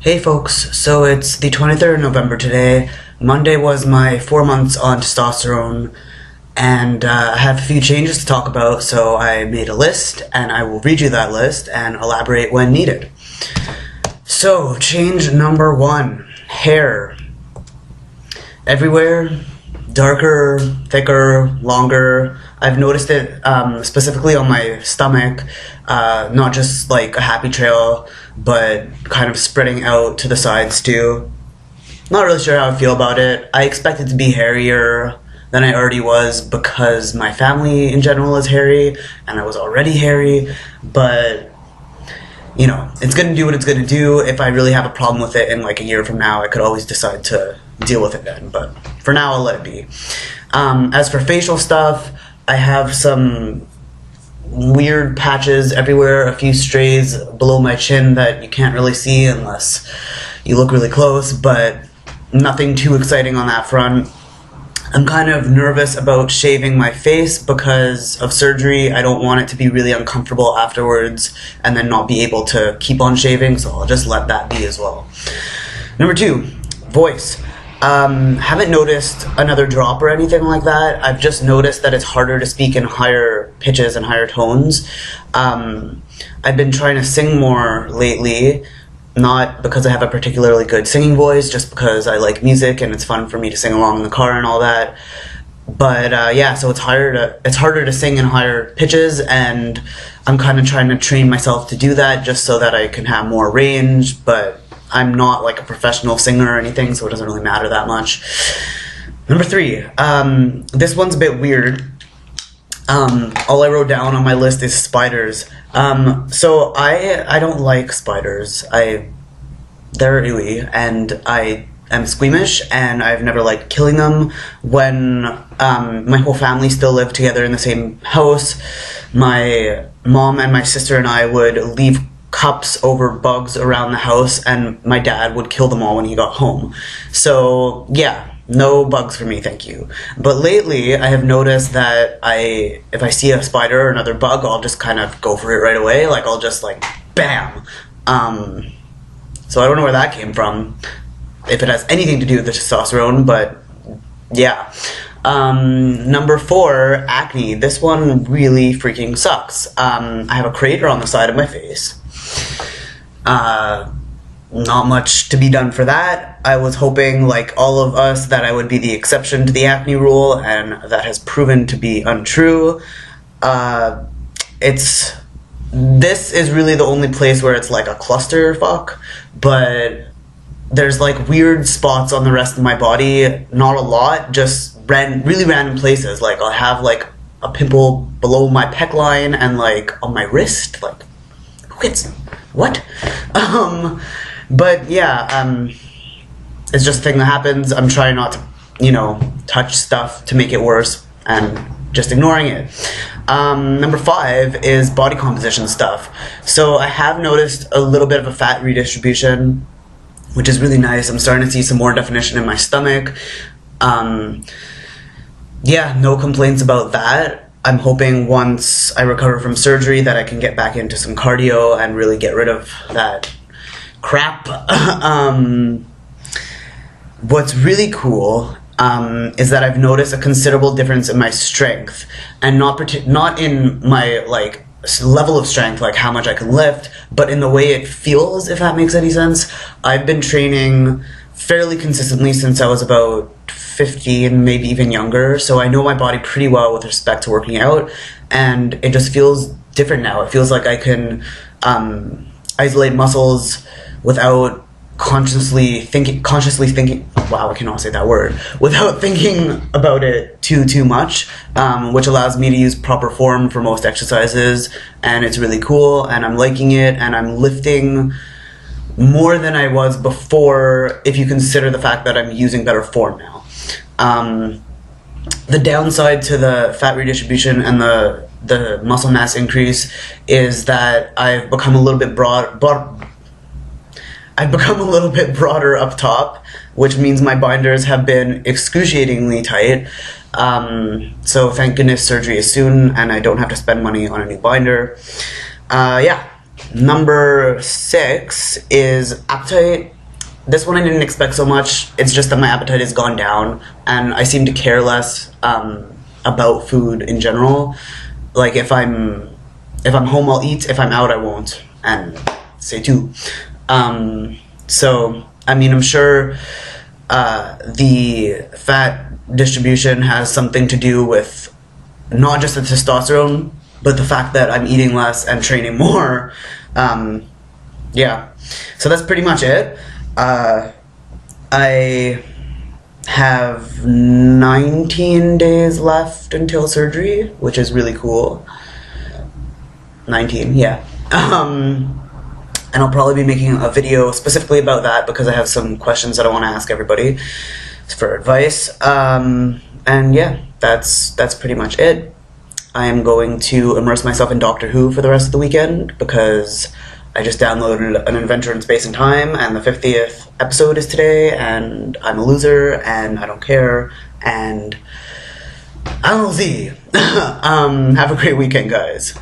Hey folks, so it's the 23rd of November today. Monday was my 4 months on testosterone, and I have a few changes to talk about, so I made a list, and I will read you that list and elaborate when needed. So, change number 1, hair. Everywhere, darker, thicker, longer. I've noticed it specifically on my stomach, not just like a happy trail, but kind of spreading out to the sides too. Not really sure how I feel about it. I expect it to be hairier than I already was because my family in general is hairy, and I was already hairy, but you know, it's gonna do what it's gonna do. If I really have a problem with it in like a year from now, I could always decide to deal with it then, but for now I'll let it be. As for facial stuff, I have some weird patches everywhere, a few strays below my chin that you can't really see unless you look really close, but nothing too exciting on that front. I'm kind of nervous about shaving my face because of surgery. I don't want it to be really uncomfortable afterwards and then not be able to keep on shaving, so I'll just let that be as well. Number 2, voice. Haven't noticed another drop or anything like that. I've just noticed that it's harder to speak in higher pitches and higher tones. I've been trying to sing more lately, not because I have a particularly good singing voice, just because I like music and it's fun for me to sing along in the car and all that. But yeah, so it's harder to sing in higher pitches, and I'm kind of trying to train myself to do that just so that I can have more range, but I'm not like a professional singer or anything, so it doesn't really matter that much. Number 3, this one's a bit weird. All I wrote down on my list is spiders. So I don't like spiders. They're ooey, and I am squeamish, and I've never liked killing them. When my whole family still lived together in the same house, my mom and my sister and I would leave cups over bugs around the house, and my dad would kill them all when he got home. So yeah, no bugs for me, thank you. But lately I have noticed that if I see a spider or another bug, I'll just kind of go for it right away. Like I'll just like bam. So I don't know where that came from, if it has anything to do with the testosterone, but yeah. Number 4, acne. This one really freaking sucks. I have a crater on the side of my face. Not much to be done for that. I was hoping, like all of us, that I would be the exception to the acne rule, and that has proven to be untrue. This is really the only place where it's like a clusterfuck, but there's like weird spots on the rest of my body, not a lot, just really random places. Like I'll have like a pimple below my pec line and like on my wrist, like who gets what? But yeah, it's just a thing that happens. I'm trying not to, touch stuff to make it worse and just ignoring it. Number 5 is body composition stuff. So I have noticed a little bit of a fat redistribution, which is really nice. I'm starting to see some more definition in my stomach. Yeah, no complaints about that. I'm hoping once I recover from surgery that I can get back into some cardio and really get rid of that crap. What's really cool is that I've noticed a considerable difference in my strength, and not in my like level of strength, like how much I can lift, but in the way it feels, if that makes any sense. I've been training fairly consistently since I was about 15, maybe even younger, so I know my body pretty well with respect to working out, and it just feels different now. It feels like I can isolate muscles without consciously thinking, wow, I cannot say that word, without thinking about it too much, which allows me to use proper form for most exercises, and it's really cool, and I'm liking it, and I'm lifting more than I was before if you consider the fact that I'm using better form now. The downside to the fat redistribution and the muscle mass increase is that I've become a little bit broader up top, which means my binders have been excruciatingly tight. So thank goodness surgery is soon and I don't have to spend money on a new binder. Yeah. Number 6 is appetite. this one I didn't expect so much. It's just that my appetite has gone down, and I seem to care less about food in general. Like if I'm home, I'll eat. If I'm out, I won't. And say too. So I mean, I'm sure the fat distribution has something to do with not just the testosterone, but the fact that I'm eating less and training more. Yeah, so that's pretty much it. I have 19 days left until surgery, which is really cool. 19, yeah. And I'll probably be making a video specifically about that because I have some questions that I want to ask everybody for advice. And yeah, that's pretty much it. I am going to immerse myself in Doctor Who for the rest of the weekend because I just downloaded An Adventure in Space and Time, and the 50th episode is today, and I'm a loser, and I don't care, and I don't see. Have a great weekend, guys.